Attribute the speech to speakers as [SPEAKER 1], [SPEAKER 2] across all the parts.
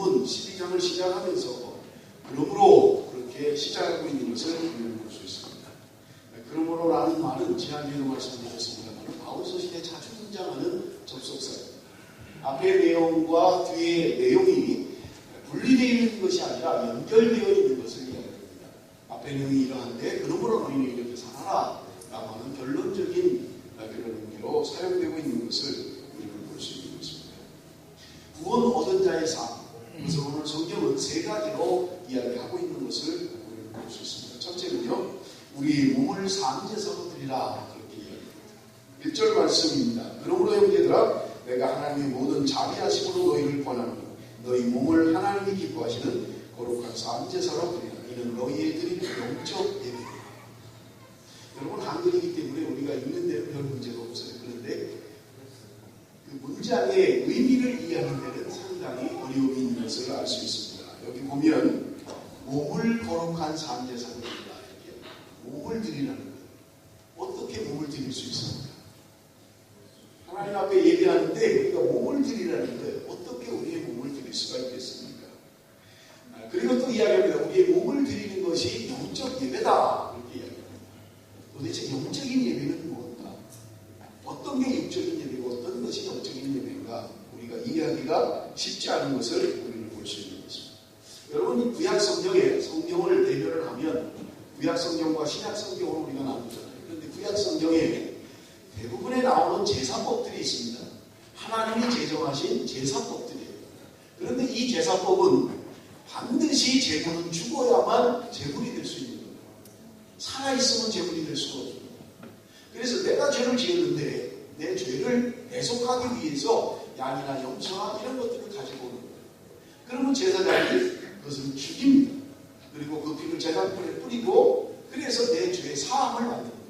[SPEAKER 1] 본문 12장을 시작하면서 그러므로 그렇게 시작하고 있는 것을 볼 수 있습니다. 그러므로라는 말은 지난주에도 말씀드렸습니다만 바울서신에 자주 등장하는 접속사입니다. 앞의 내용과 뒤의 내용이 분리되어 있는 것이 아니라 연결되어 있는 것을 이야기합니다. 앞의 내용이 이러한데 그러므로 너희는 이렇게 살아라 라고 하는 결론적인 그런 의미로 사용되고 있는 것을 우리는 볼 수 있는 것입니다. 구원 얻은 자의 삶, 그래서 오늘 성경은 세 가지로 이야기하고 있는 것을 우리는 볼 수 있습니다. 첫째는요, 우리 몸을 산제사로 드리라 그렇게 이야기합니다. 1절 말씀입니다. 그러므로 형제들아 내가 하나님의 모든 자비하심으로 너희를 권하노니 너희 몸을 하나님이 기뻐하시는 거룩한 산제사로 드리라. 이는 너희의 드리는 영적 예배입니다. 여러분 한글이기 때문에 우리가 읽는 데는 별 문제가 없어요. 그런데 그 문장의 의미를 이해하는 데는 상당히 어려움이 있는 것을 알 수 있습니다. 여기 보면 몸을 거룩한 산제사로 드리라. 몸을 드리라는 거예요. 어떻게 몸을 드릴 수 있습니까? 하나님 앞에 예배하는데 우리가 몸을 드리라는 거예요. 어떻게 우리의 몸을 드릴 수가 있겠습니까? 그리고 또 이야기합니다. 우리의 몸을 드리는 것이 영적 예배다. 이렇게 이야기합니다. 도대체 영적인 예배는 무엇인가? 어떤 게 영적인 예배고 어떤 것이 영적인 예배인가? 우리가 이해하기가 쉽지 않은 것을 우리는 볼 수 있는 것입니다. 여러분 구약 성경에 성경을 대별을 하면 구약 성경과 신약 성경으로 우리가 나누잖아요. 그런데 구약 성경에 대부분에 나오는 제사법들이 있습니다. 하나님이 제정하신 제사법들이에요. 그런데 이 제사법은 반드시 제물은 죽어야만 제물이 될 수 있는 거예요. 살아있으면 제물이 될 수가 없습니다. 그래서 내가 죄를 지었는데 내 죄를 대속하기 위해서 양이나 염소나 이런 것들을 가지고 오는 거예요. 그러면 제사장이 그것을 죽입니다. 그리고 그 피를 제단불에 뿌리고 그래서 내 죄의 사함을 만드는 거예요.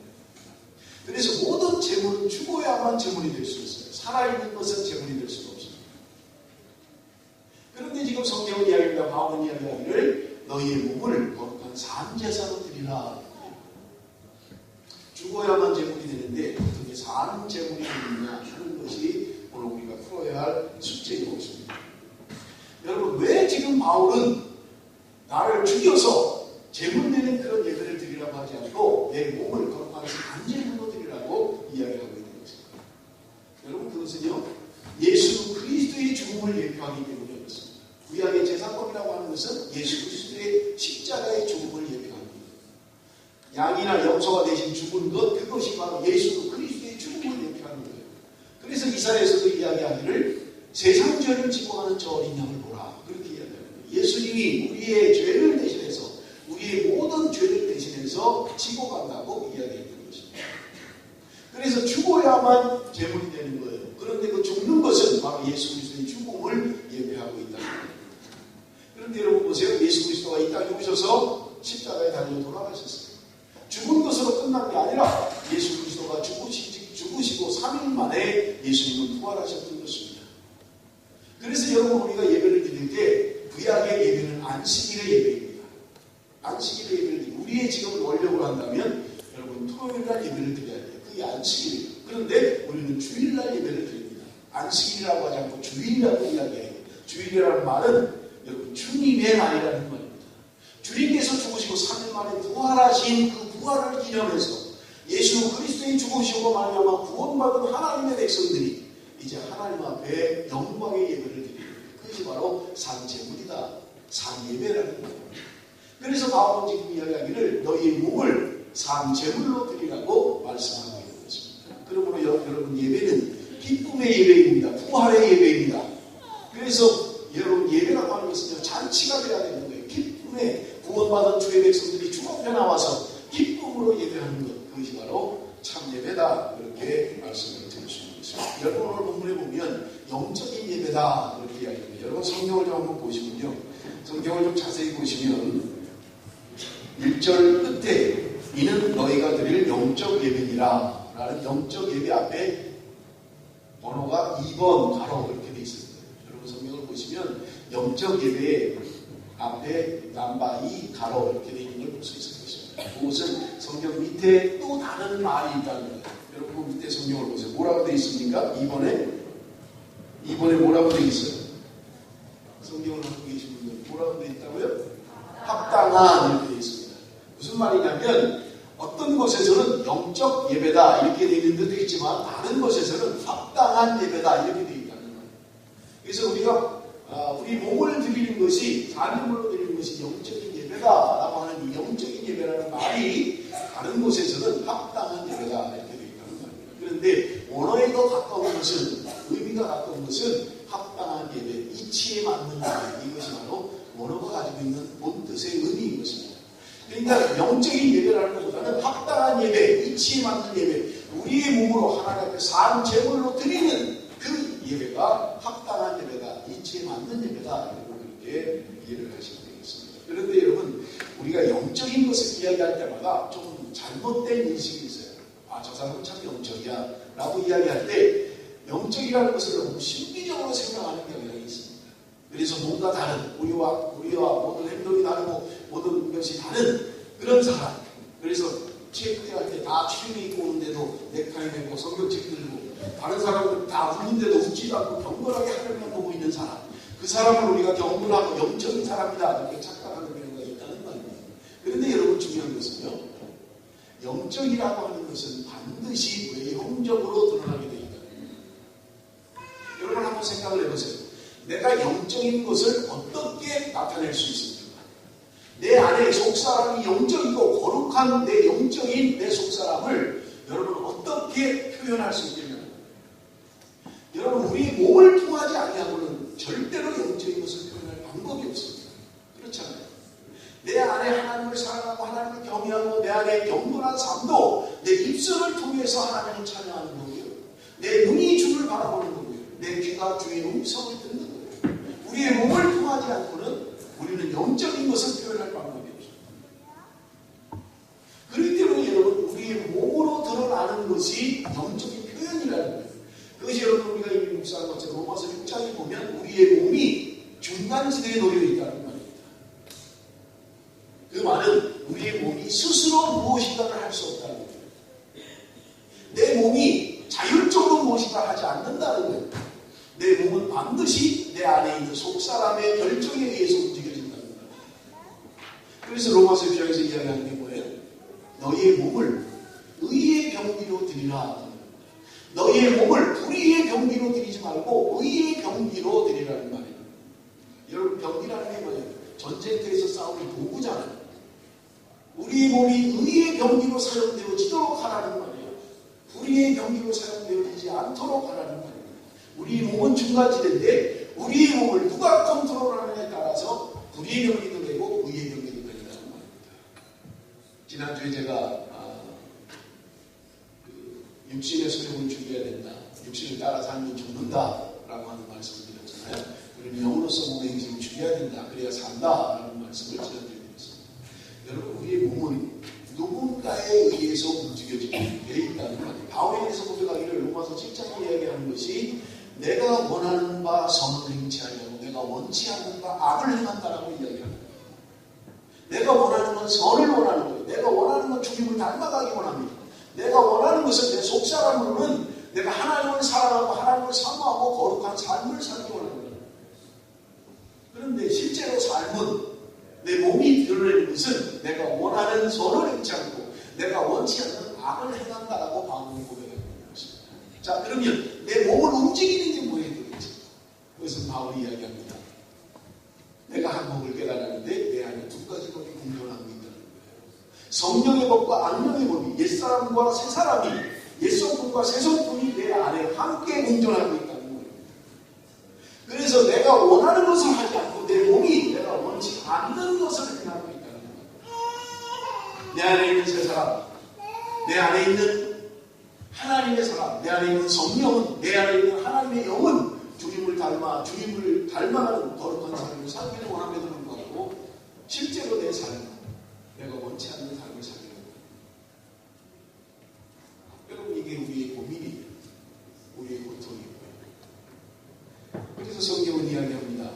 [SPEAKER 1] 그래서 모든 제물은 죽어야만 제물이 될 수 있어요. 살아있는 것은 제물이 될 수가 없습니다. 그런데 지금 성경은 이야기합니다. 바울은 이야기하기를 너희의 몸을 거룩한 산제사로 드리라. 죽어야만 제물이 되는데 어떻게 산 제물이 되느냐 하는 것이 오늘 우리가 풀어야 할 숙제인 것입니다. 여러분 왜 지금 바울은 나를 죽여서 제물 되는 그런 예배를 드리라고 하지 않고 내 몸을 거룩한 산제물로 드리라고 이야기하고 있는 것입니다. 여러분 그것은요 예수 그리스도의 죽음을 예표하기 때문에 그렇습니다. 구약의 제사법이라고 하는 것은 예수 그리스도의 십자가의 죽음을 예표합니다. 양이나 염소가 대신 죽은 것 그것이 바로 예수 그리스도의 죽음을 예표하는 거예요. 그래서 이사야에서도 이야기하기를 세상 죄를 지고 가는 저 어린 양을 보라 그렇게 이야기합니다. 예수님이 우리의 죄를 대신해서 우리의 모든 죄를 대신해서 지고 간다고 이야기했던 것입니다. 그래서 죽어야만 제물이 되는 거예요. 그런데 그 죽는 것은 바로 예수 그리스도의 죽음을 예표하고 있다는 겁니다. 그런데 여러분 보세요. 예수 그리스도가 이 땅에 오셔서 십자가에 달려 돌아가셨어요. 죽은 것으로 끝난 게 아니라 예수 그리스도가 죽으시고 3일 만에 예수님은 부활하셨던 것입니다. 그래서 여러분 우리가 예배를 드릴 때 구약의 예배는 안식일의 예배입니다. 안식일의 예배를 우리의 지금 원력으로 한다면 여러분 토요일날 예배를 드려야 돼요. 그게 안식일이에요. 그런데 우리는 주일날 예배를 드립니다. 안식일이라고 하지 않고 주일이라고 이야기해요. 주일이라는 말은 여러분 주님의 날이라는 말입니다. 주님께서 죽으시고 3일 만에 부활하신 그 부활을 기념해서 예수 그리스도의 죽으시고 말미암아 구원받은 하나님의 백성들이 이제 하나님 앞에 영광의 예배를 드립니다. 그것이 바로 산제물이다. 산예배라는 겁니다. 그래서 바울은 지금 이야기하기를 너희의 몸을 산제물로 드리라고 말씀하고 있는 것입니다. 그러므로 여러분 예배는 기쁨의 예배입니다. 부활의 예배입니다. 그래서 여러분 예배라고 하는 것은 잔치가 되어야 되는 거예요. 기쁨의 구원받은 주의 백성들이 주 앞에 나와서 기쁨으로 예배하는 것 그것이 바로 참 예배다. 그렇게 말씀을 드리시는 것입니다. 여러분 오늘 본문에 보면 영적인 예배다. 그렇게 이야기합니다. 여러분 성경을 좀 한번 보시면요. 성경을 좀 자세히 보시면 1절 끝에 이는 너희가 드릴 영적 예배니라 라는 영적 예배 앞에 번호가 2번 가로 이렇게 되어 있습니다. 여러분 성경을 보시면 영적 예배 앞에 남바 2 가로 이렇게 되어 있는 걸 볼 수 있을 것입니다. 그것은 성경 밑에 또 다른 말이 있다는 거예요. 여러분 밑에 성경을 보세요. 뭐라고 되어 있습니까? 2번에 뭐라고 되어 있어요? 성경을 합당한 이렇게 되어 있습니다. 무슨 말이냐면 어떤 곳에서는 영적 예배다 이렇게 되어 있는 데도 있지만 다른 곳에서는 합당한 예배다 이렇게 되어 있다는 거예요. 그래서 우리가 우리 몸을 드리는 것이 단임으로 드리는 것이 영적인 예배다라고 하는 이 영적인 예배라는 말이 다른 곳에서는 합당한 예배다 이렇게 되어 있다는 말입니다. 그런데 원어에 더 가까운 것은 의미가 가까운 것은 합당한 예배, 이치에 맞는 예배 이것이 바로 원어가 가지고 있는 본 뜻의 의미인 것입니다. 그러니까 영적인 예배라는 것보다는 합당한 예배, 이치에 맞는 예배, 우리의 몸으로 하나님 앞에 산 제물로 드리는 그 예배가 합당한 예배다, 이치에 맞는 예배다 이렇게 이해를 하시면 되겠습니다. 그런데 여러분 우리가 영적인 것을 이야기할 때마다 좀 잘못된 인식이 있어요. 저 사람은 참 영적이야 라고 이야기할 때 영적이라는 것을 너무 신비적으로 생각하는 경향이 있습니다. 그래서 뭔가 다른 우리와 모든 행동이 다르고 모든 것이 다른 그런 사람. 그래서 체크할 때 다 취미 입고 오는데도 넥타이 메고 성경책 들고 다른 사람들 다 웃는데도 웃지도 않고 경건하게 하늘만 보고 있는 사람. 그 사람을 우리가 경건하고 영적인 사람이다 이렇게 착각하는 경우가 있다는 말입니다. 그런데 여러분 중요한 것은요. 영적이라고 하는 것은 반드시 외형적으로 드러나게 되어 있다. 여러분 한번 생각을 해보세요. 내가 영적인 것을 어떻게 나타낼 수 있습니까? 내 안에 속사람이 영적이고 거룩한 내 영적인 내 속사람을 여러분 어떻게 표현할 수 있겠냐고요. 여러분 우리 몸을 통하지 아니하고는 절대로 영적인 것을 표현할 방법이 없습니다. 그렇잖아요. 내 안에 하나님을 사랑하고 하나님을 경외하고 내 안에 경건한 삶도 내 입술을 통해서 하나님을 찬양하는 거고요. 내 눈이 주를 바라보는 거고요. 내 귀가 주의 음성을 듣는 거예요. 우리의 몸을 통하지 않고는 우리는 영적인 것을 표현할 방법이 없습니다. 그렇기 때문에 여러분 우리의 몸으로 드러나는 것이 영적인 표현이라는 거예요. 그것이 여러분 우리가 이미 묵상한 것처럼 로마서 6장에 보면 우리의 몸이 중간지대에 놓여 있다는 말입니다. 그 말은 우리의 몸이 스스로 무엇인가를 할 수 없다는 거예요. 내 몸이 자율적으로 무엇인가 하지 않는다는 거예요. 내 몸은 반드시 내 안에 있는 속사람의 결정에 의해서 움직여진다는 거예요. 그래서 로마서 6장에서 이야기하는 게 뭐예요? 너희의 몸을 의의 병기로 드리라. 너희의 몸을 불의의 병기로 드리지 말고 의의 병기로 드리라는 말이에요. 여러분 병기라는 게 뭐예요? 전쟁터에서 싸우는 도구잖아요. 우리의 몸이 의의 병기로 사용되어지도록 하라는 말이에요. 불의의 병기로 사용되어지지 않도록 하라는 말이에요. 우리 몸은 중간지대인데 우리의 몸을 누가 컨트롤하느냐에 따라서 불의의 병기도 되고 의의 병기도 된다는 말입니다. 지난주에 제가 육신의 소욕을 죽여야 된다. 육신을 따라 살면 죽는다라고 하는 말씀을 드렸잖아요. 우리는 영으로서 몸의 행실을 죽여야 된다. 그래야 산다라는 말씀을 지난주에 드렸습니다. 여러분 우리의 몸은 누군가에 의해서 움직여지게 되어 있다는 말이에요. 바울에 대해서 고백하기를 로마서 7장에 이야기하는 것이 내가 원하는 바 선을 행치 하려고 내가 원치 않는 바 악을 행한다라고 이야기합니다. 내가 원하는 건 선을 원하는 거예요. 내가 원하는 건 주님을 닮아가기 원합니다. 내가 원하는 것은 내 속사람으로는 내가 하나님을 사랑하고 하나님을 사모하고 거룩한 삶을 살기 원하는 거예요. 그런데 실제로 삶은 내 몸이 드러내는 것은 내가 원하는 선을 행치 않고 내가 원치 않는 악을 행한다라고 바울은 고백하는 것입니다. 자, 그러면 내 몸을 움직이는 게 뭐예요? 그것은 바울이 이야기합니다. 내가 한 법을 깨달았는데 내 안에 두 가지 법이 공존하고 있다는 거예요. 성령의 법과 악령의 법이 옛사람과 새사람이 옛성품과 새성품이 내 안에 함께 공존하고 있다는 거예요. 그래서 내가 원하는 것을 하지 않고 내 몸이 내가 원치 않는 것을 행하고 있다는 거예요. 내 안에 있는 새사람, 내 안에 있는 하나님의 사람, 내 안에 있는 성령은, 내 안에 있는 하나님의 영은 주님을 닮아가는 거룩한 삶을 살기를 원함에도 불구하고 실제로 내 삶은 내가 원치 않는 삶을 살게 됩니다. 여러분 이게 우리의 고민이에요. 우리의 고통이에요. 그래서 성경은 이야기합니다.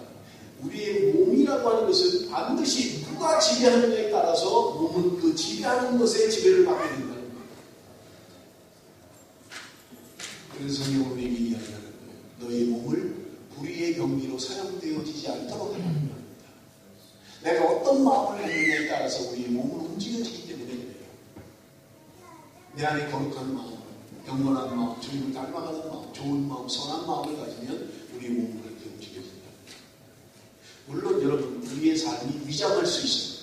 [SPEAKER 1] 우리의 몸이라고 하는 것은 반드시 누가 지배하느냐에 따라서 몸은 그 지배하는 것에 지배를 받게 된다는 거예요. 그래서 성경은 우리에게 이야기하는 거예요. 너희 몸을 불의의 병기로 사용되어지지 않도록 하라는 겁니다. 내가 어떤 어떤 마음을 갖느냐에 따라서 우리의 몸은 움직여지기 때문에 그래요. 내 안에 거룩한 마음, 영원한 마음, 주님을 닮아가는 마음, 좋은 마음, 선한 마음을 가지면 우리의 몸은 그렇게 움직여진다. 물론 여러분, 우리의 삶이 위장할 수 있어요.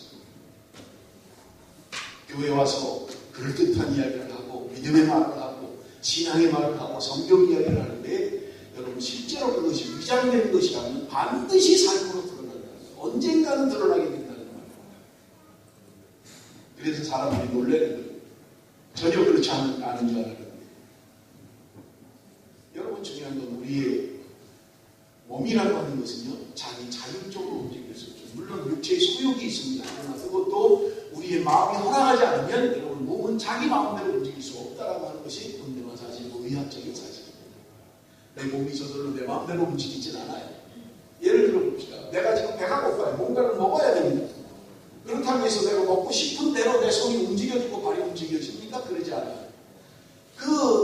[SPEAKER 1] 교회 와서 그럴듯한 이야기를 하고 믿음의 말을 하고 신앙의 말을 하고 성경 이야기를 하는데 여러분 실제로 그것이 위장된 것이라면 반드시 삶으로 드러난다. 언젠가는 드러나게 된다는 말입니다. 그래서 사람들이 놀라는 거예요. 전혀 그렇지 않은 줄 알았는데 여러분 중요한 건 우리의 몸이라고 하는 것은요 자기 자율적으로 움직일 수 있죠. 물론 육체의 소욕이 있습니다. 그러나 그것도 우리의 마음이 허락하지 않으면 여러분 몸은 자기 마음대로 움직일 수 없다라고 하는 것이 분명한 사실이고 의학적인 사실입니다. 내 몸이 저절로 내 마음대로 움직이진 않아요. 예를 들어 봅시다. 내가 지금 배가 고파요. 뭔가를 먹어야 됩니다. 그렇다고 해서 내가 먹고 싶은 대로 내 손이 움직여지고 발이 움직여집니까? 그러지 않아요.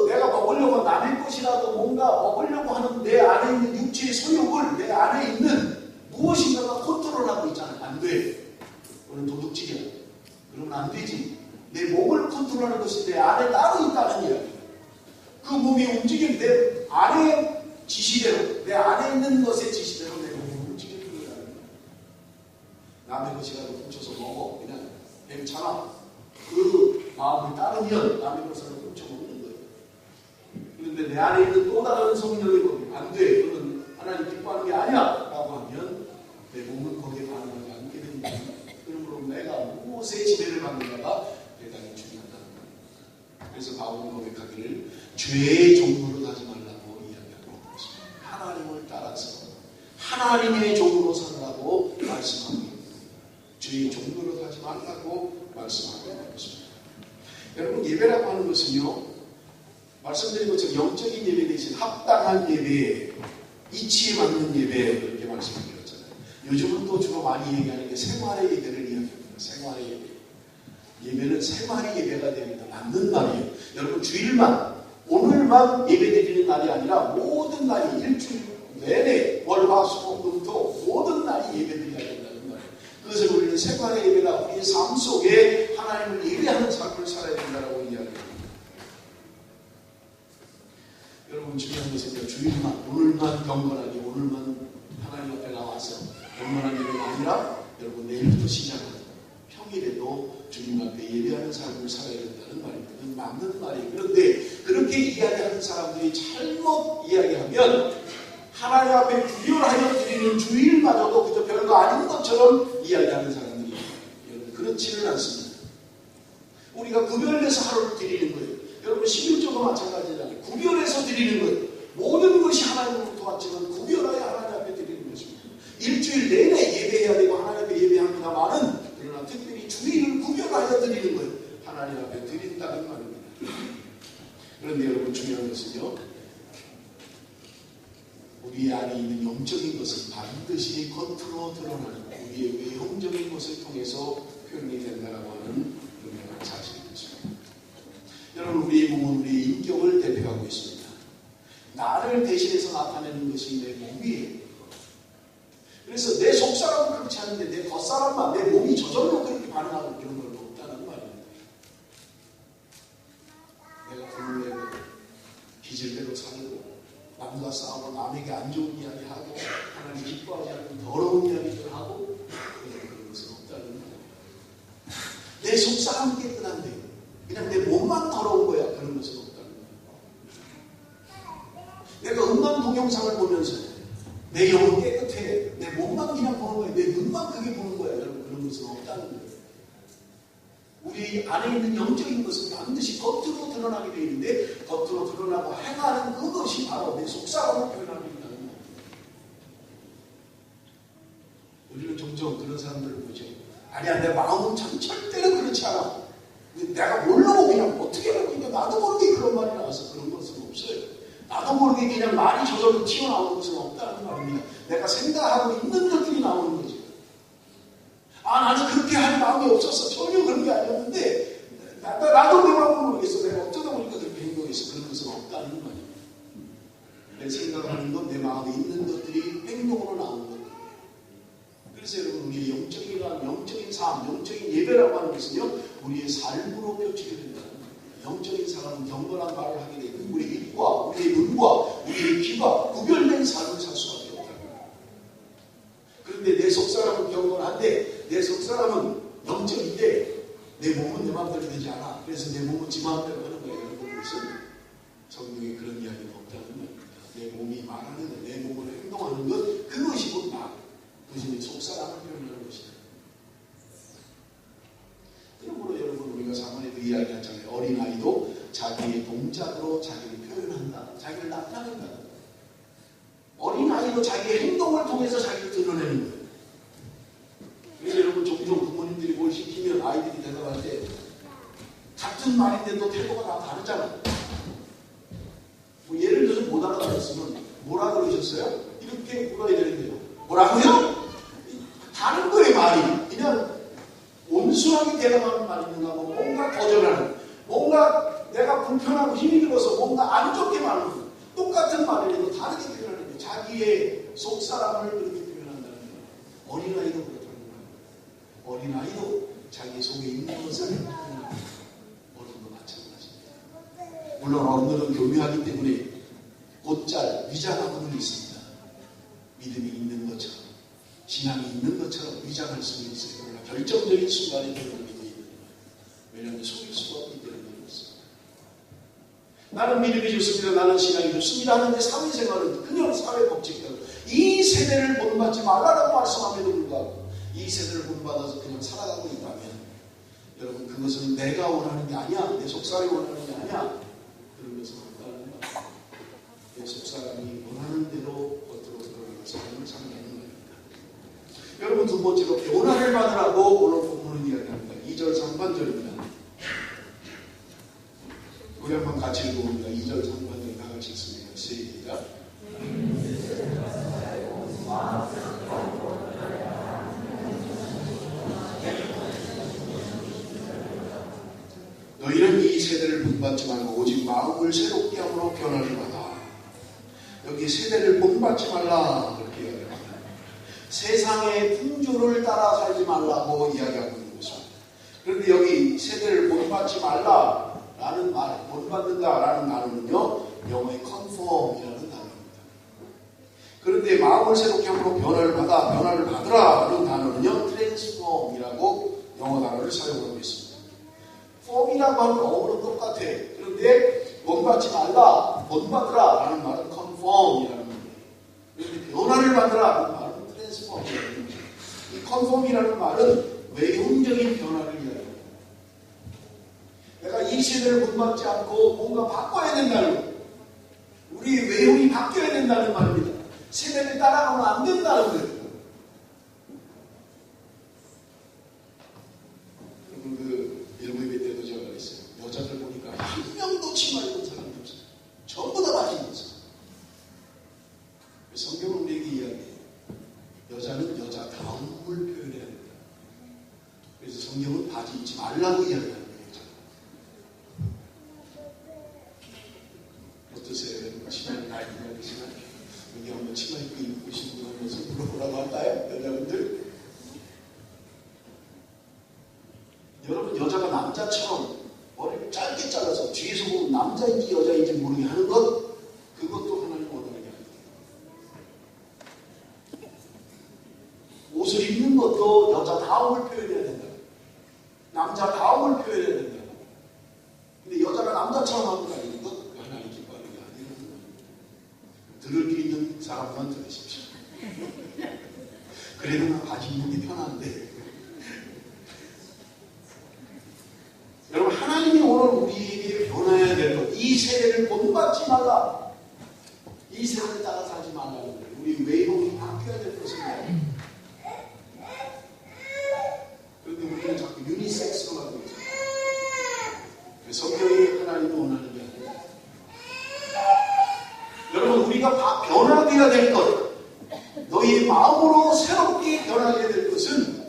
[SPEAKER 1] 내가 먹으려고 남의 것이라도 뭔가 먹으려고 하는 내 안에 있는 육체의 소욕을 내 안에 있는 무엇인가가 컨트롤하고 있잖아요. 안 돼. 그건 도둑질이야. 그러면 안 되지. 내 몸을 컨트롤하는 것이 내 안에 따로 있다는 이야기예요. 그 몸이 움직일 내 안의 지시대로, 내 안에 있는 것의 지시대로 내 몸을 움직이는 거야. 남의 것이라도 훔쳐서 먹어. 그냥 괜찮아. 그 마음을 따르면 남의 것을 훔쳐 먹는 거예요. 그런데 내 안에 있는 또 다른 성령이 거기 안 돼. 그건 하나님 기뻐하는 게 아니야. 라고 하면 내 몸은 거기에 반응하지 않게 됩니다. 그러므로 내가 무엇에 지배를 받는가가 대단히 중요하다는 거예요. 그래서 바울은 고백하기를 죄의 종로로 하지 말라고 이야기하고 있습니다. 하나님을 따라서 하나님의 종으로 살라고 말씀하고 있습니다. 죄의 종로로 하지 말라고 말씀하고 있습니다. 여러분 예배라고 하는 것은요 말씀드린 것처럼 영적인 예배 대신 합당한 예배, 이치에 맞는 예배 이렇게 말씀드렸잖아요. 요즘은 또 주로 많이 얘기하는 게 생활의 예배를 이야기합니다. 생활의 예배. 예배는 생활의 예배가 됩니다. 맞는 말이에요. 여러분 주일만 오늘만 예배 드리는 날이 아니라 모든 날이 일주일 내내 월화수목금토 모든 날이 예배 드려야 된다는 말이에요. 그것을 우리는 생활의 예배가 우리의 삶 속에 하나님을 예배하는 삶을 살아야 된다고 이야기합니다. 여러분 중요한 것은 주일만 오늘만 경건하게 오늘만 하나님 앞에 나와서 경건한 예배가 아니라 여러분 내일부터 시작하는 평일에도 주님 앞에 예배하는 삶을 살아야 된다는 말입니다. 그건 맞는 말이에요. 그런데 그렇게 이야기하는 사람들이 잘못 이야기하면 하나님 앞에 구별하여 드리는 주일마저도 그저 별거 아닌 것처럼 이야기하는 사람들이 여러분 그렇지는 않습니다. 우리가 구별해서 하루를 드리는 거예요. 여러분 11조도 마찬가지잖아요. 구별해서 드리는 거예요. 모든 것이 하나님으로부터 왔지만 구별하여 하나님 앞에 드리는 것입니다. 일주일 내내 예배해야 되고 하나님 앞에 예배합니다만은 그러나 특별히 주일을 구별하여 드리는 거예요. 하나님 앞에 드린다는 말입니다. 그런데 여러분 중요한 것은요. 우리 안에 있는 영적인 것은 반드시 겉으로 드러나는 우리의 외형적인 것을 통해서 표현이 된다고 하는 분명한 사실입니다. 여러분 우리의 몸은 우리의 인격을 대표하고 있습니다. 나를 대신해서 나타내는 것이 내 몸이에요. 그래서 내 속사람은 그렇지 않은데 내 겉사람만 내 몸이 저절로 그렇게 반응하고 그런 건 없다는 말입니다. 내가 불을 내고 빚을 내고 살고 남과 싸우고 남에게 안 좋은 이야기하고 하나님 기뻐하지 않는 더러운 이야기들 하고 그런 것은 없다는 말입니다. 내 속사람은 깨끗한데 그냥 내 몸만 더러운 거야. 그런 것은 없다는 거야. 내가 음란 동영상을 보면서 내 영은 깨끗해. 내 몸만 그냥 보는 거야. 내 눈만 크게 보는 거야. 여러분 그런 것은 없다는 거예요. 우리 안에 있는 영적인 것은 반드시 겉으로 드러나게 되어 있는데 겉으로 드러나고 행하는 그것이 바로 내 속사람을 표현하고 있다는 거예요. 우리는 종종 그런 사람들을 보죠. 아니야 내 마음은 참 절대로 그렇지 않아. 내가 모르고 그냥 어떻게 그러니까 나도 모르게 그런 말이 나와서 그런 것은 없어요. 나도 모르게 그냥 말이 저절로 튀어나오는 것은 없다는 말입니다. 내가 생각하고 있는 것들이 나오는 거죠. 나는 그렇게 할 마음이 없었어. 전혀 그런 게 아니었는데 나도 내 마음을 모르겠어. 내가 어쩌다 보니까 그렇게 행동했어. 그런 것은 없다는 말입니다. 내 생각하는 것, 내 마음에 있는 것들이 행동으로 나오는 것. 그래서 여러분 우리의 영적인 삶, 영적인 예배라고 하는 것은요, 우리의 삶으로 펼치게 된다는 거예요. 영적인 사람은 경건한 말을 하게 되고 우리의 입과 우리의 눈과 우리의 귀가 구별된 삶을 살 수밖에 없다는 거예요. 그런데 내 속사람은 경건한데 내 속사람은 영적인데 내 몸은 내 마음대로 되지 않아. 그래서 내 몸은 지 마음대로 하는 거예요. 여러분, 그것은 성경에 그런 이야기가 없다는 겁니다. 내 몸이 말하는 것, 내 몸으로 행동하는 것, 그것이 곧 나. 그것이 내 속사람을 표현하는 것이다. 그러므로 여러분, 우리가 사번에도 이야기했잖아요. 어린아이도 자기의 동작으로 자기를 표현한다. 자기를 나타낸다. 어린아이도 자기의 행동을 통해서 자기를 드러내는 거예요. 그래서 여러분, 종종 부모님들이 뭘 시키면 아이들이 대답할 때 같은 말인데도 태도가 다 다르잖아요. 뭐 예를 들어서 못 알아들었으면 뭐라 그러셨어요? 이렇게 물어야 되는데요. 뭐라고요? 다른 거예요, 말이. 그냥 온순하게 대답하는 말이 있는가 하고 뭔가 거절하는, 뭔가 내가 불편하고 힘이 들어서 뭔가 안 좋게 말하는 거. 똑같은 말이라도 다르게 표현하는 거예요. 자기의 속사람을 그렇게 표현한다는 거예요. 어린아이도 그렇다는 거예요. 어린아이도 자기 속에 있는 것을 표현합니다. 어른도 마찬가지입니다. 물론 어른들은 교묘하기 때문에 곧잘 위장하고는 있습니다. 믿음이 있는 것처럼, 신앙이 있는 것처럼 위장할 수는 있어요. 그러나 결정적인 순간에 그런 믿음이 있는 거예요. 왜냐하면 속일 수가 없기 때문에 그렇습니다. 나는 믿음이 좋습니다. 나는 신앙이 좋습니다. 하는데 사회생활은 그냥 사회법칙대로 이 세대를 본받지 말라라고 말씀함에도 불구하고 이 세대를 본받아서 그냥 살아가고 있다면 여러분, 그것은 내가 원하는 게 아니야. 내 속사람이 원하는 게 아니야. 그런 것은 없다는 거야. 내 속사람이 원하는 대로 겉으로 드러나는 삶을 살아가는 겁니다. 여러분, 두 번째로 변화를 받으라고 오늘 본문은 이야기합니다. 2절 상반절입니다. 우리 한번 같이 읽어봅니다. 2절 상반절 다 같이 읽습니다. 시작. 너희는 이 세대를 본받지 말고 오직 마음을 새롭게 함으로 변화를 받아. 여기 세대를 본받지 말라 그렇게 이야기합니다. 세상의 풍조를 따라 살지 말라고 이야기하고 있는 것입니다. 그런데 여기 세대를 본받지 말라라는 말, 본받는다라는 단어는요, 영어의 conform이라는 단어입니다. 그런데 마음을 새롭게 함으로 변화를 받으라라는 단어는요, transform이라고 영어 단어를 사용하고 있습니다. form이라고 하는 어원은 똑같아. 그런데 본받지 말라, 본받으라라는 말은 conform이라는 말이에요. 그런데 변화를 받으라라는 말은 transform이라는 말이에요. 이 conform이라는 말은 외형적인 변화를 이야기합니다. 내가 이 시대를 본받지 않고 뭔가 바꿔야 된다는 거예요. 우리 외형이 바뀌어야 된다는 말입니다. 세대를 따라가면 안 된다는 거예요. 일부 예배 때도 제가 그랬어요. 여자들 보니까 한 명도 치마 입은 사람이 없어요. 전부 다 바지 입었어요. 성경은 우리에게 이야기해요. 여자는 여자다움을 표현해야 된다. 그래서 성경은 바지 입지 말라고 이야기하는 거예요. 어떠세요? 치마를 다 입고 계시나요? 여기 한번 치마 입고 계신 분 한 번씩 물어보라고 할까요? 여자분들? 여러분, 여자가 남자처럼 머리를 짧게 잘라서 뒤에서 보면 남자인지 여자인지 모르게 하는 것, 그것도 하나님 원하는 게 아닙니다. 옷을 입는 것도 여자다움을 표현해야 된다. 남자다움을 표현해야 된다. 근데 여자가 남자처럼 하는 거 아닌 것, 하나님 기뻐하는 게 아니라는 겁니다. 들을 게 있는 사람만 들으십시오. 그래도 나 바지 입는 게 편한데. 여러분, 하나님이 오늘 우리에게 변해야 될 것, 이 세대를 본받지 말라. 이 세대를 따라 살지 말라는 거예요. 우리 외형이 바뀌어야 될 것입니다. 그런데 우리는 자꾸 유니섹스로 가고 있어요. 성경이 하나님이 원하는 게 아니에요. 여러분, 우리가 변화되어야 될 것, 너희의 마음으로 새롭게 변화되어야 될 것은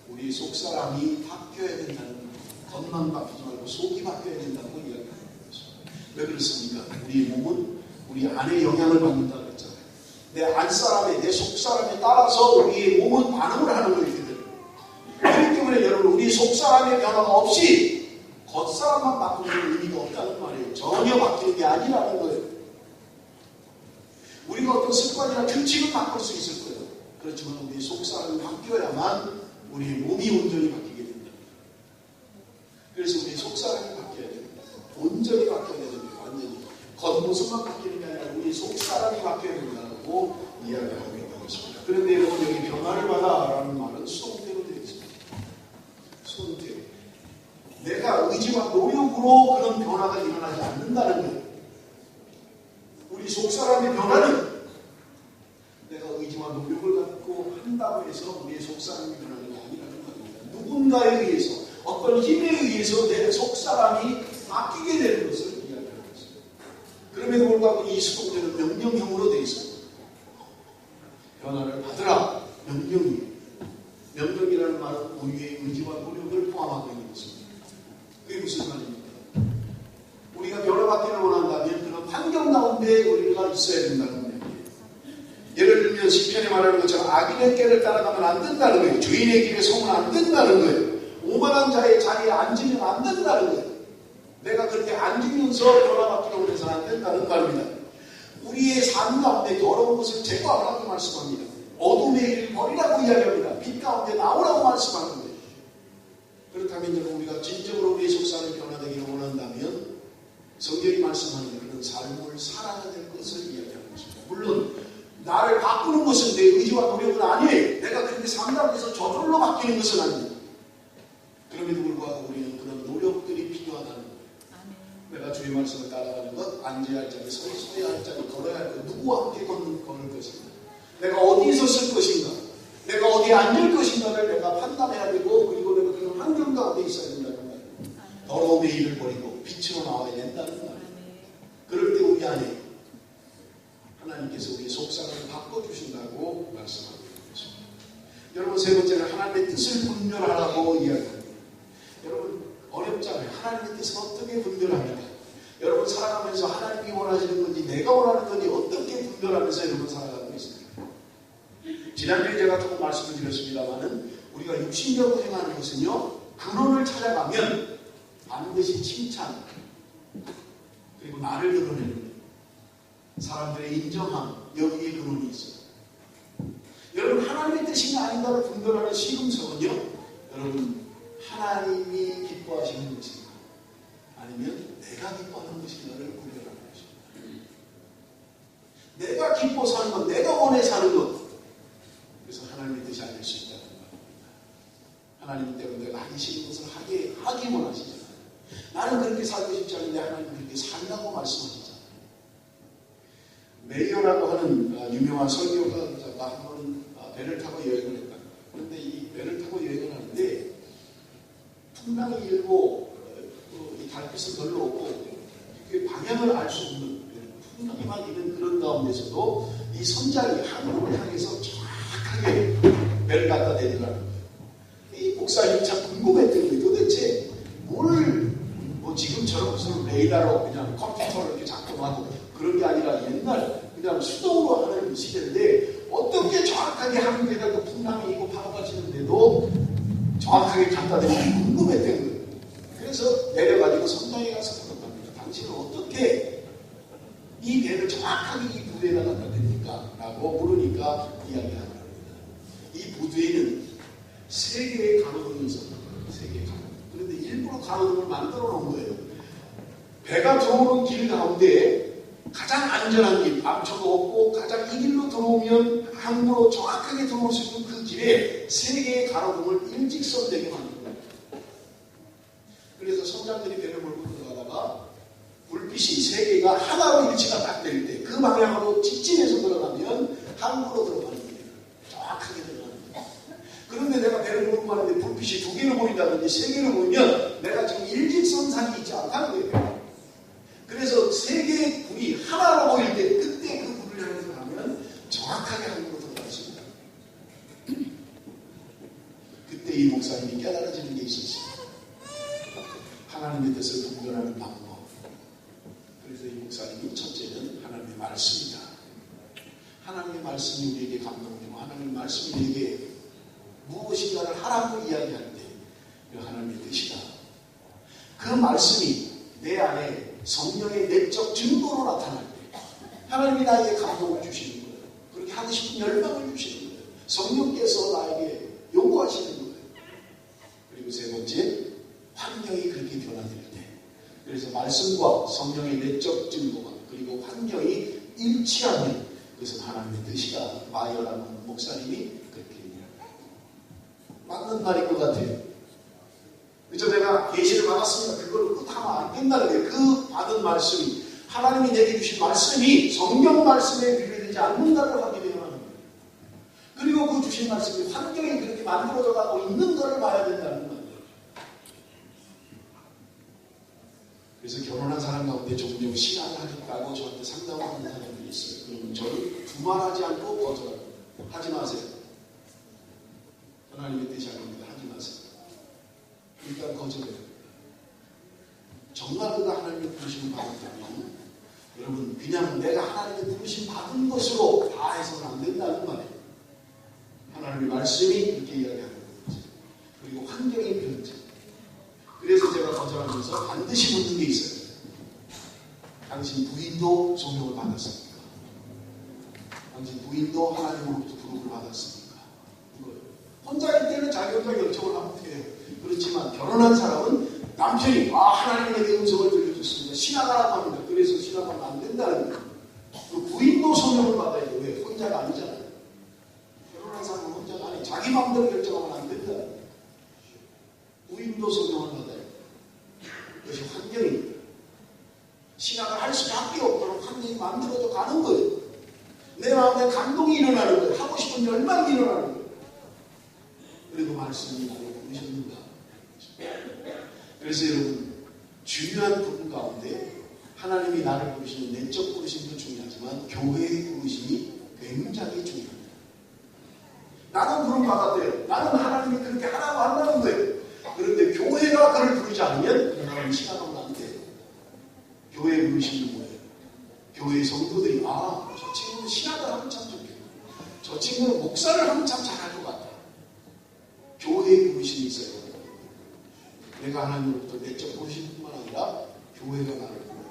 [SPEAKER 1] 우리 속사람이 바뀌어야 된다는 거예요. 겉만 바뀌지 말고 속이 바뀌어야 된다고 이야기하는 거죠. 왜 그렇습니까? 우리 몸은 우리 안에 영향을 받는다고 했잖아요. 내 안사람에, 내 속사람에 따라서 우리의 몸은 반응을 하는 거거든요. 그렇기 속사람의 변화가 없이 겉사람만 바꾸는 의미가 없다는 말이에요. 전혀 바뀌는 게 아니라는 거예요. 우리가 어떤 습관이나 규칙은 바꿀 수 있을 거예요. 그렇지만 우리 속사람이 바뀌어야만 우리의 몸이 온전히 바뀌게 됩니다. 그래서 우리 속사람이 바뀌어야 됩니다. 온전히 바뀌어야 됩니다. 완전히. 겉모습만 바뀌는 게 아니라 우리 속사람이 바뀌어야 된다고 이야기하고 있는 것입니다. 그런데 여러분 여기 변화를 받아라는 말은 수동태로 되어 있습니다. 수동태. 내가 의지와 노력으로 그런 변화가 일어나지 않는다는 거예요. 우리 속사람의 변화는 내가 의지와 노력을 갖고 한다고 해서 우리의 속사람이 변하는 게 아니라는 겁니다. 누군가에 의해서 어떤 힘에 의해서 내 속사람이 바뀌게 되는 것을 이야기하는 것입니다. 그럼에도 불구하고 이 수동태는 명령형으로 되어 있습니다. 변화를 받으라. 명령이에요. 명령이라는 말은 우리의 의지와 노력을 포함하고 있는 것입니다. 그게 무슨 말입니까? 우리가 변화받기를 원한다면 그런 환경 가운데 우리가 있어야 된다는 거예요. 예를 들면 시편에 말하는 것처럼 악인의 길을 따라가면 안 된다는 거예요. 주인의 길에 서면 안 된다는 거예요. 오만한 자의 자리에 앉으면 안 된다는 거예요. 내가 그렇게 앉으면서 변화받기를 원해서는 안 된다는 말입니다. 우리의 삶 가운데 더러운 것을 제거하라고 말씀합니다. 어둠의 일을 버리라고 이야기합니다. 빛 가운데 나오라고 말씀하는 거예요. 그렇다면 여러분 우리가 진정으로 우리의 속사람이 변화되기를 원한다면 성경이 말씀하는 그런 삶을 살아야 될 것을 이야기하는 것입니다. 물론 나를 바꾸는 것은 내 의지와 노력은 아니에요. 내가 그렇게 산다고 해서 저절로 바뀌는 것은 아닙니다. 그럼에도 불구하고 우리는 그런 노력들이 필요하다는 거예요. 내가 주의 말씀을 따라가는 것, 앉아야 할 자리, 서야 할 자리, 걸어야 할 것, 누구와 함께 걸을 것인가, 내가 어디서 쓸 것인가, 내가 어디에 앉을 것인가를 내가 판단해야 되고, 그리고 내가 그런 환경 가운데 있어야 된다는 거예요. 더러움의 일을 버리고 빛으로 나와야 된다는 거예요. 그럴 때 우리 안에 하나님께서 우리의 속사람을 바꿔주신다고 말씀하고 있는 것입니다. 여러분 세 번째는 하나님의 뜻을 분별하라고 이야기합니다. 여러분 어렵잖아요. 하나님의 뜻을 어떻게 분별합니까? 여러분 살아가면서 하나님이 원하시는 건지 내가 원하는 건지 어떻게 분별하면서 여러분 살아가고 있습니까? 지난주에 제가 조금 말씀을 드렸습니다만은 우리가 육신적으로 행하는 것은요, 근원을 찾아가면 반드시 칭찬, 그리고 나를 드러내는 것, 사람들의 인정함, 여기에 근원이 있어요. 여러분 하나님의 뜻인가 아닌가를 분별하는 시금석은요, 여러분 하나님이 기뻐하시는 것인가 아니면 내가 기뻐하는 것인가를 분별하는 것입니다. 내가 기뻐 사는 것, 내가 원해 사는 것, 그래서 하나님의 뜻이 아닐 수 있다는 말입니다. 하나님 때문에 내가 하기 싫은 것을 하기 원하시잖아요. 나는 그렇게 살고 싶지 않은데 하나님은 그렇게 산다고 말씀하시잖아요. 메이어라고 하는 유명한 설교가가 한번 배를 타고 여행을 했다. 그런데 이 배를 타고 여행을 하는데 풍랑이 일고 이 달빛은 별로 없고 방향을 알 수 없는 풍랑이 막 있는 그런 가운데서도 이 선장이 하늘을 향해서 정확하게 배를 갖다 대더라는 거예요. 이 목사님이 참 궁금했던 거예요. 도대체 뭐 지금처럼 무슨 레이더로 그냥 컴퓨터로 이렇게 작동하고 그런 게 아니라 옛날 그냥 수동으로 하는 시대인데 어떻게 정확하게 하늘에다 그 풍랑이 있고 파도가 치는데도 정확하게 갖다 대는지 궁금했던 거예요. 그래서 내려가지고 선장에 가서 물어봅니다. 당신은 어떻게 이 배를 정확하게 이 부두에다 갖다 댑니까? 라고 물으니까 이야기하는 겁니다. 이 부두에는 3개의 가로등이 있었다. 3개의 가로등. 그런데 일부러 가로등을 만들어 놓은 거예요. 배가 들어오는 길 가운데 가장 안전한 길, 암초도 없고 가장 이 길로 들어오면 항구로 정확하게 들어올 수 있는 그 길에 3개의 가로등을 일직선되게 만든 거예요. 그래서 선장들이 배를 몰고 들어가다가 불빛이 3개가 하나로 일치가 딱 될 때 그 방향으로 직진해서 들어가면 항구로 들어가는 거예요. 정확하게 들어가는 거예요. 그런데 내가 배를 몰고 가는데 불빛이 2개를 보인다든지 3개를 보이면 내가 지금 일직선상이 있지 않다는 거예요. 그래서 3개의 불이 하나로 보일 때 그때 그 불을 향해서 가면 정확하게 항구로 들어갈 수 있다. 그때 이 목사님이 깨달아지는 게 있었습니다. 하나님의 뜻을 분별하는 방법. 그래서 이 목사님이 첫째는 하나님의 말씀이다. 하나님의 말씀이 우리에게 감동되고 하나님의 말씀이 우리에게 무엇인가를 하라고 이야기할 때 하나님의 뜻이다. 그 말씀이 내 안에 성령의 내적 증거로 나타날 때 하나님이 나에게 감동을 주시는 거예요. 그렇게 하고 싶은 열망을 주시는 거예요. 성령께서 나에게 요구하시는 거예요. 그리고 세 번째, 환경이 그렇게 변화될 때, 그래서 말씀과 성령의 내적 증거가 그리고 환경이 일치하면 그것은 하나님의 뜻이다. 마이어라는 목사님이 그렇게 얘기합니다. 맞는 말인 것 같아요. 그래서 내가 계시를 받았습니다. 그걸 끝하면 안 된다는 거예요. 그 받은 말씀이, 하나님이 내게 주신 말씀이 성경 말씀에 비교되지 않는다를 확인해야 하는 거예요. 그리고 그 주신 말씀이 환경이 그렇게 만들어져 가고 있는 것을 봐야 된다는 거예요. 그래서 결혼한 사람 가운데 조금 신앙을 하겠다고 저한테 상담하는 사람들이 있어요. 그러면 저를 두말하지 않고 거절합니다. 하지 마세요. 하나님의 뜻이 아닙니다. 하지 마세요. 일단 거절해요. 정말 그가 하나님의 부르심을 받았다면 여러분 그냥 내가 하나님의 부르심 받은 것으로 다 해서는 안 된다는 말이에요. 하나님의 말씀이 이렇게 이야기하는 거죠. 그리고 환경이 변하죠. 그래서 제가 거절하면서 반드시 묻는 게 있어요. 당신 부인도 성령을 받았습니까? 당신 부인도 하나님으로부터 부름을 받았습니까? 이거예요. 혼자일 때는 자기 혼자 결정을 하면 돼요. 그렇지만 결혼한 사람은 남편이 하나님의 내 음성을 들려줬습니다. 신앙하라고 합니다. 그래서 신앙하면 안 된다는 거예요. 그 부인도 성령을 받아야 돼요. 왜? 혼자가 아니잖아요. 결혼한 사람은 혼자가 아니에요. 자기 마음대로 결정하면 안 된다는 거예요. 부인도 성령을 받아야 돼요. 그것이 환경입니다. 신앙을 할 수밖에 없도록 환경이 만들어져 가는 거예요. 내 마음에 감동이 일어나는 거예요. 하고 싶은 열망이 일어나는 거예요. 그리고 말씀이 나를 부르셨는가. 그래서 여러분 중요한 부분 가운데 하나님이 나를 부르시는 내적 부르심도 중요하지만 교회의 부르심이 굉장히 중요합니다. 나는 부름 받았대요. 나는 하나님이 그렇게 하라고 한다는 거예요. 그런데 교회가 그를 부르지 않으면 그 사람은 신앙하면 안 돼요. 교회의 부르심은 뭐예요? 교회의 성도들이 저 친구는 신학을 하면 참 좋겠다. 저 친구는 목사를 하면 참 잘할 것 같다. 교회의 부르심이 있어요. 내가 하나님으로부터 내적 부르심뿐만 아니라 교회가 나를 부르는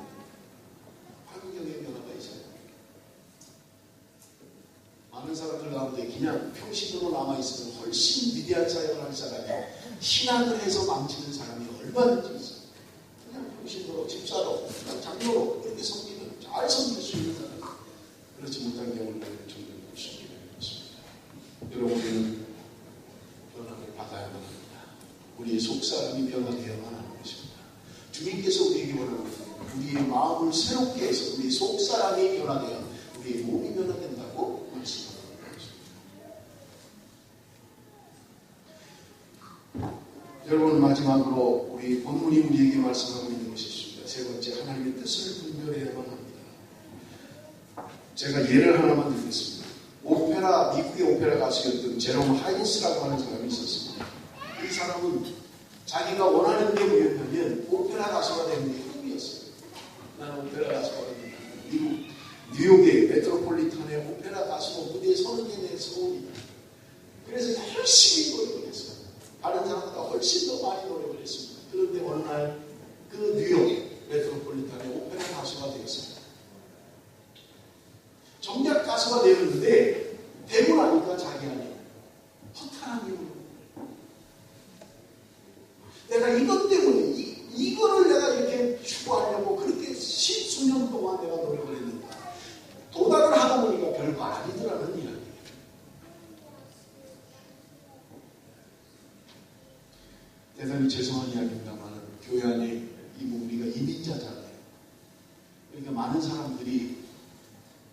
[SPEAKER 1] 환경의 변화가 있어요. 많은 사람들 가운데 그냥 평신도로 남아있으면 훨씬 위대한 사역을 할 사람이 신학을 해서 망치는 사람이 얼마든지 있어요. 그냥 평신도로, 집사로, 장로로 이렇게 섬기면 잘 섬길 수 있는 사람. 그렇지 못한 경우를 종종 볼 수 있게 되었습니다. 여러분은 변화를 받아야만 합니다. 우리의 속사람이 변화되어야만 하는 것입니다. 주님께서 우리에게 원하는 것은 우리의 마음을 새롭게 해서 우리의 속사람이 변화되어 우리의 몸이 변화된다고 말씀하는 것입니다. 여러분 마지막으로 우리 본문이 우리에게 말씀하고 있는 것이 있습니다. 세 번째, 하나님의 뜻을 분별해야만 합니다. 제가 예를 하나만 드리겠습니다. 미국의 오페라 가수였던 제롬 하이니스라고 하는 사람이 있었습니다. 이 사람은 자기가 원하는 게 뭐였냐면 오페라 가수가 되는 게 꿈이었어요. 나는 오페라 가수가 되는 미국 뉴욕의 메트로폴리탄의 오페라 가수로 무대에 서는 게 내 소원이다. 그래서 열심히 노력을 했어요. 다른 사람보다 훨씬 더 많이 노력을 했습니다. 그런데 어느 날 그 뉴욕 메트로폴리탄의 오페라 가수가 되었습니다. 정작 가수가 되었는데 되고 나니까 자기 안에 허탈한 기분이 내가 이것 때문에 이거를 내가 이렇게 추구하려고 그렇게 십수년 동안 내가 노력을 했는데 도달을 하다 보니까 별거 아니더라는 이야기예요. 대단히 죄송한 이야기입니다만 교회 안에 우리가 이민자잖아요. 그러니까 많은 사람들이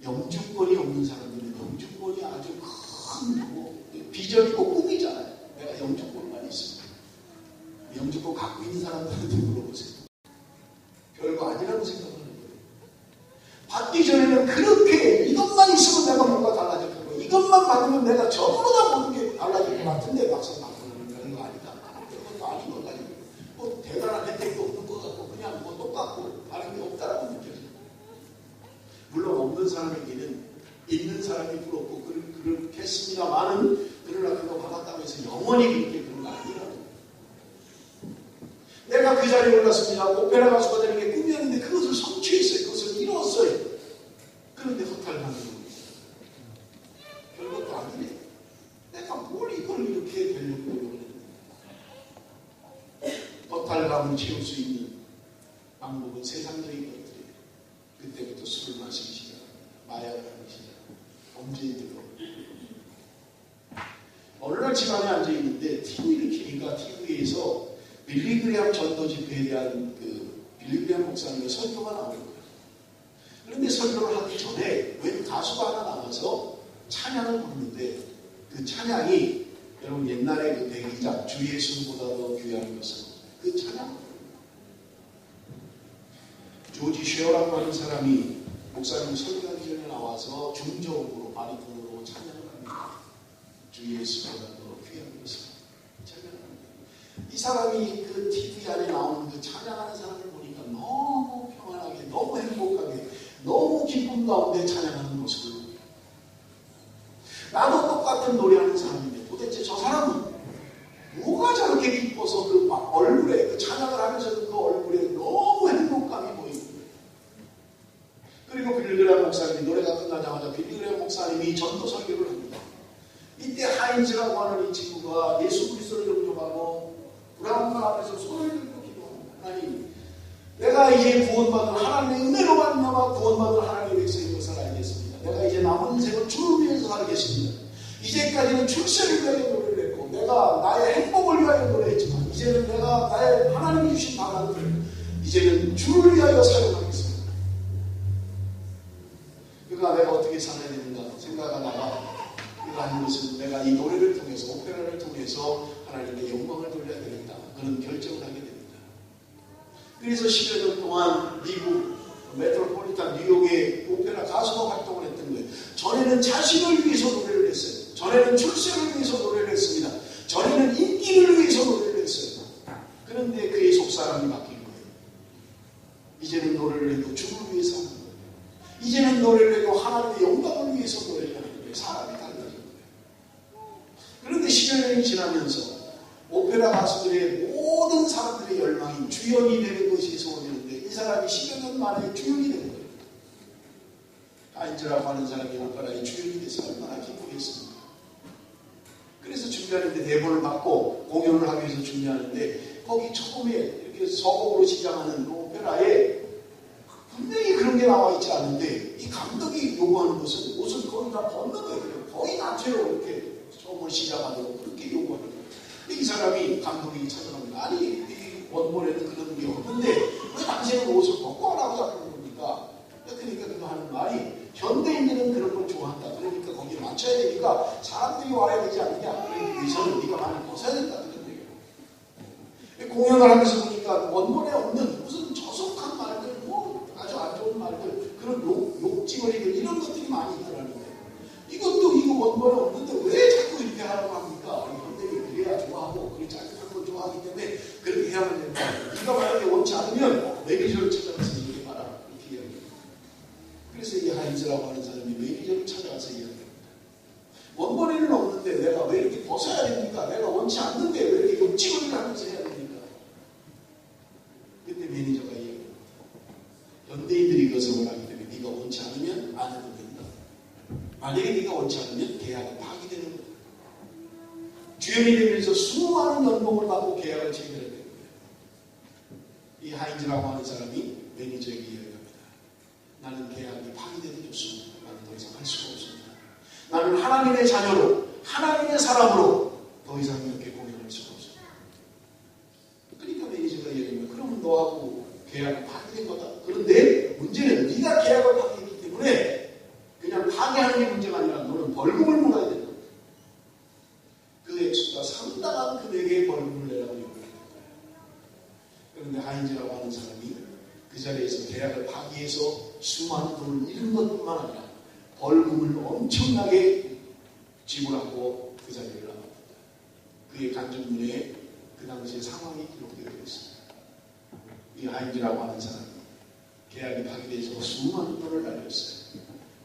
[SPEAKER 1] 영주권이 없는 사람들은 영주권이 아주 큰 비전이고 꿈이잖아요. 내가 영주권만 있습니다. 영주권 갖고 있는 사람들한테 물어보세요. 별거 아니라고 생각하는 거예요. 받기 전에는 그렇게 이것만 있으면 내가 뭔가 달라질 거고 이것만 받으면 내가 전부 다 모든 게 달라질 것 같은데 막상 받으면 별거 아니다. 그것도 아닌 것 같아요. 뭐 대단한 혜택도 없는 것 같고 그냥 뭐 똑같고 다른 게 없다라고 느껴져요. 물론 없는 사람에게는 있는 사람이 부럽고 그렇겠습니다만은 그러나 그거 받았다고 해서 영원히 그렇게 그런 거 아니라고. 그 자리에 올랐습니다. 오페라 가수가 되는 게 꿈이었는데 그것을 성취했어요. 그것을 이루었어요. 그런데 허탈감이 별것도 아니네. 내가 뭘 이걸 이렇게 되려고 했는데. 허탈감을 채울 수 있는 방법은 세상적인 것들이에요. 그때부터 술을 마시기 시작합니다. 마약을 하기 시작합니다. 범죄에 들어. 어느 날 집안에 앉아있는데 TV를 켜니까 TV에서 빌리그레암 전도 집회에 대한 빌리그레암 목사님의 설교가 나오는 거예요. 그런데 설교를 하기 전에 웬 가수가 하나 나와서 찬양을 부르는데 그 찬양이 여러분 옛날에 그 백이장 주 예수보다 더 귀한 것은 그 찬양. 조지 쉐어라고 하는 사람이 목사님 설교하기 전에 나와서 중저음으로 바리톤으로 찬양을 합니다. 주 예수보다 더 귀한 것은 찬양합니다. 이 사람이 그 TV 안에 나오는 그 찬양하는 사람을 보니까 너무 평안하게, 너무 행복하게, 너무 기쁨 가운데 찬양하는 모습을 봅니다. 나도 똑같은 노래하는 사람인데 도대체 저 사람은 뭐가 저렇게 기뻐서 그 막 얼굴에 그 찬양을 하면서도 그 얼굴에 너무 행복감이 보이는 거예요. 그리고 빌리그레암 목사님이 노래가 끝나자마자 빌리그레암 목사님이 전도 설교를 합니다. 이때 하인즈라고 하는 이 친구가 예수 그리스도를 영접하고 불안감 앞에서 손을 들고 기도합니다. 하나님, 내가 이제 구원받은 하나님의 은혜로 말미암아 구원받은 하나님의 백성인 것을 알겠습니다. 내가 이제 남은 인생을 주를 위해서 살겠습니다. 이제까지는 출세를 위하여 노래를 했고 내가 나의 행복을 위하여 노래했지만 이제는 내가 나의 하나님이 주신 방안을 이제는 주를 위하여 사용하겠습니다. 그러니까 내가 어떻게 살아야 되는가 생각하다가 이거 하는 것은 내가 이 노래를 통해서 오페라를 통해서 하나님의 영광을 돌려야 되겠다. 그런 결정을 하게 됩니다. 그래서 10여 년 동안 미국 메트로폴리탄 뉴욕의 오페라 가수로 활동을 했던 거예요. 전에는 자신을 위해서 노래를 했어요. 전에는 출세를 위해서 노래를 했습니다. 전에는 인기를 위해서 노래를 했어요. 그런데 그의 속사람이 바뀐 거예요. 이제는 노래를 해도 주를 위해서 하는 거예요. 이제는 노래를 해도 하나님의 영광을 위해서 노래를 하는 거예요. 사람이 달라진 거예요. 그런데 10여 년이 지나면서 오페라 가수들의 모든 사람들의 열망이 주연이 되는 것이 소원이었는데 이 사람이 10여 년 만에 주연이 된 거예요. 하인즈라고 하는 사람이 오페라의 주연이 돼서 얼마나 기쁘겠습니까? 그래서 준비하는데 대본을 받고 공연을 하기 위해서 준비하는데 거기 처음에 이렇게 서곡으로 시작하는 오페라에 분명히 그런 게 나와 있지 않은데 이 감독이 요구하는 것은 옷을 거의 다 벗는 거예요. 거의 나체로 이렇게 처음을 시작하도록 그렇게 요구하는 거예요. 이 사람이 감독이 찾아갑니다. 아니 이 원본에는 그런 게 없는데 왜 당신은 옷을 벗고 하라고 자꾸 그럽니까? 그러니까 그거 하는 말이 현대인들은 그런 걸 좋아한다. 그러니까 거기에 맞춰야 되니까 사람들이 와야 되지 않느냐. 그러기 위해서는 네가 많이 벗어야 된다. 그런 얘기예요. 공연을 하면서 보니까 원본에 없는 무슨 저속한 말들, 뭐 아주 안 좋은 말들, 그런 욕지거리들 이런 것들이 많이 있더라는 거예요. 이것도 이거 원본에 없는데 왜 자꾸 이렇게 하라고 합니까? 현대인이 그래야 좋아하고 그렇게 짜릿한 걸 좋아하기 때문에 그렇게 해야만 된다. 네가 만약에 원치 않으면 매니저를 찾아가서 얘기해봐라. 이렇게 이야기합니다. 그래서 이 하인즈라고 하는 사람이 매니저를 찾아가서 이야기합니다. 원본에는 없는데 내가 왜 이렇게 벗어야 됩니까? 내가 원치 않는데 왜 이렇게 욕지거리를 하면서 해야 됩니까? 그때 매니저가 이야기합니다. 현대인들이 그것을 원하기 때문에 네가 원치 않으면 안 해도 된다. 만약에 네가 원치 않으면 계약은 파기되는 거다. 주연이 되면서 수많은 연봉을 받고 계약을 체결해야 되는 거예요. 이 하인즈라고 하는 사람이 매니저에게 이야기합니다. 나는 계약이 파기되는 좋습니다. 나는 더 이상 할 수가 없습니다. 나는 하나님의 자녀로 하나님의 사람으로 더 이상 이렇게 공연할 수가 없습니다. 그러니까 매니저가 이야기합니다. 그러면 너하고 계약이 파기된 거다. 그런데 문제는 네가 계약을 파기했기 때문에 그냥 파기하는 게 문제가 아니라 너는 벌금을 물어야 된다. 그 액수가 상당한 금액의 벌금을 내라고 요구했다. 그런데 하인즈라고 하는 사람이 그 자리에서 계약을 파기해서 수많은 돈을 잃은 것뿐만 아니라 벌금을 엄청나게 지불하고 그 자리를 나왔다. 그의 간접문에 그 당시의 상황이 기록되어 있습니다. 이 하인즈라고 하는 사람이 계약이 파기돼서 수많은 돈을 날렸어요.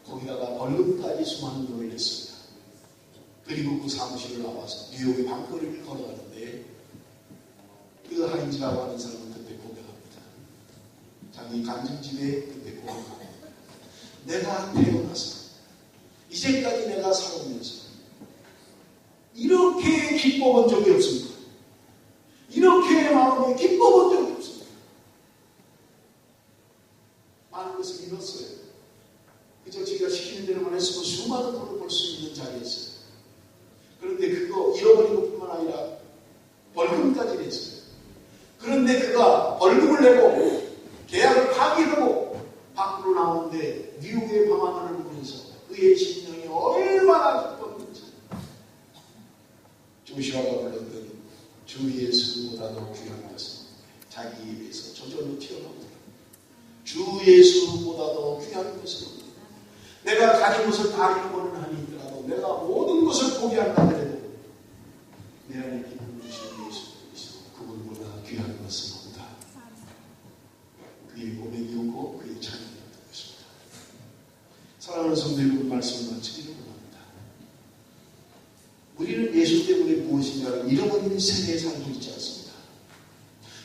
[SPEAKER 1] 거기다가 벌금까지 수많은 돈을 냈습니다. 그리고 그 사무실을 나와서 뉴욕의 밤거리를 걸어가는데 그 하인즈라고 하는 사람은 그때 자기 간증집에 그때 고백합니다. 내가 태어나서 이제까지 내가 살아오면서 이렇게 기뻐본 적이 없습니다. 이렇게 마음에 기뻐본 적이 없습니다. 많은 것을 잃었어요. 그저 제가 시키는 대로만 했으면 수많은 돈을 벌 수 있는 자리였어요. 그런데 그거 잃어버린 것뿐만 아니라 벌금까지 냈어요. 그런데 그가 벌금을 내고 계약을 파기하고 밖으로 나오는데 뉴욕의 밤하늘을 보면서 그의 심령이 얼마나 기뻤는지 조시아가 불렀던 주 예수보다도 귀한 것은 자기 입에서 저절로 튀어나옵니다. 주 예수보다도 귀한 것은 내가 가진 것을 다 잃어버리는 한이 있더라도 내가 모든 것을 포기한다 해도 내 안에 기쁨을 주신 예수 그리스도 그분보다 귀한 것은 없다. 그의 고백이었고 그의 찬양이었던 것입니다. 사랑하는 성도 여러분, 말씀을 마치기를 원합니다. 우리는 예수 때문에 무엇인가를 잃어버리는 세대에 살고 있지 않습니다.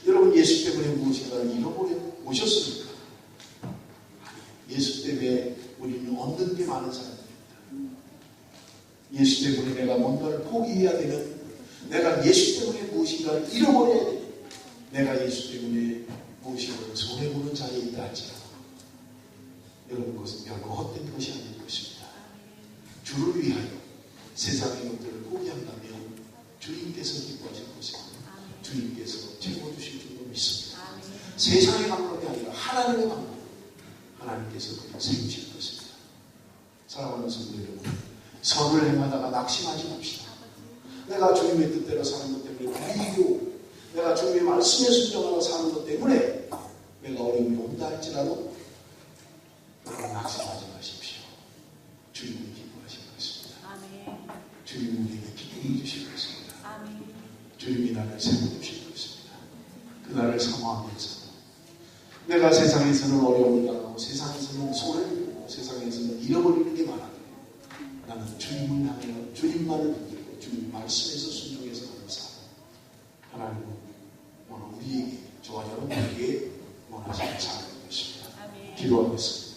[SPEAKER 1] 여러분, 예수 때문에 무엇인가를 잃어버려 보셨습니까? 예수 때문에 우리는 얻는 게 많은 사람입니다. 예수 때문에 내가 뭔가를 포기해야 되는, 내가 예수 때문에 무엇인가를 잃어버려야 되는, 내가 예수 때문에 무엇인가를 손해보는 자리에 있다 할지라도 여러분, 그것은 결코 헛된 것이 아닐 것입니다. 주를 위하여 세상의 것들을 포기한다면 주님께서 기뻐하실 것입니다. 주님께서 채워주실 줄로 믿습니다. 세상의 방법이 아니라 하나님의 방법, 하나님께서 그를 세우실 것입니다. 사랑하는 성도 여러분, 선을 행하다가 낙심하지 맙시다. 내가 주님의 뜻대로 사는 것 때문에 불이고, 내가 주님의 말씀에 순종하며 사는 것 때문에 내가 어려움이 온다 할지라도 여러분, 낙심하지 마십시오. 주님이 기뻐하실 것입니다. 주님은 우리에게 기쁨을 주실 것입니다. 주님이 나를 세워주실 것입니다. 그날을 사모하면서 내가 세상에서는 어려움을 당하고 세상에서는 손해를 보고 세상에서는 잃어버리는 게 많아도 나는 주님을 향하여 주님만을 붙들고 주님 말씀에서 순종해서 하는 삶, 하나님은 오늘 우리에게, 저와 여러분에게 원하시는 삶인 것입니다. 기도하겠습니다.